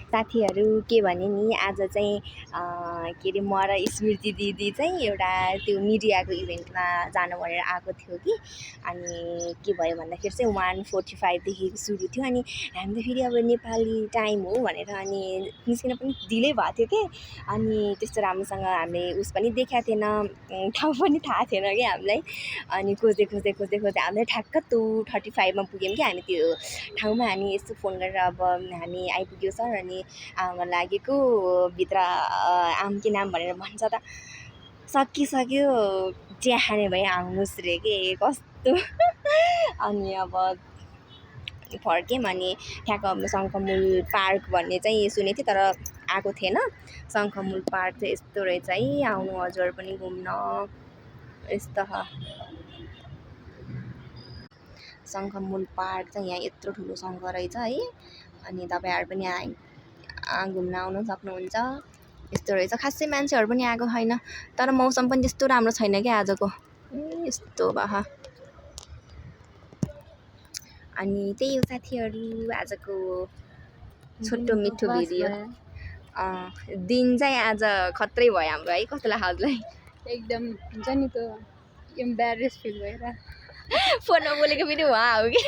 साथीहरू के भने नि आज चाहिँ के अरे म र स्मृति दिदी चाहिँ एउटा त्यो मिडियाको इभेन्टमा जानु भनेर आएको थियो कि अनि के भयो भन्दाखेरि चाहिँ 1:45 देखि सुरु थियो अनि हामी त फेरि अब नेपाली टाइम हो भनेर अनि निस्किन पनि ढिलै भएको थियो कि अनि त्यस्तो राम्रोसँग हामीले उस पनि देखाएको थिएन ठाउँ पनि थाहा थिएन कि हामीलाई अनि खोज्दै हामीलाई ठ्याक्क 2:35 मा पुग्यौँ कि हामी त्यो ठाउँमा अनि यस्तो फोन गरेर अब हामी आइपुग्यो सर अनि आउन लागेको भित्र आमकी नाम भनेर भन्छ त सकिसक्यो चिया खाने भए आउनुहोस् रे के कस्तो अनि अब फर्क्यौँ अनि ठ्याक्क अब शङ्खमुल पार्क भन्ने चाहिँ सुनेको थिएँ तर आएको थिएन शङ्खमुल पार्क चाहिँ यस्तो रहेछ है आउनु हजुर पनि घुम्न यस्तो शङ्खमुल पार्क चाहिँ यहाँ यत्रो ठुलो शङ्ख रहेछ है अनि तपाईँहरू पनि घुम्न आउनु सक्नुहुन्छ यस्तो रहेछ खासै मान्छेहरू पनि आएको छैन तर मौसम पनि त्यस्तो राम्रो छैन क्या आजको यस्तो भए अनि त्यही हो साथीहरू आजको छोटो मिठो भिडियो दिन चाहिँ आज खत्रै भयो हाम्रो है कस्तो लाग्यो हजुरलाई एकदम हुन्छ नि त एम्बेरेस फिल भएर फोनमा बोलेको पनि उहाँ हो कि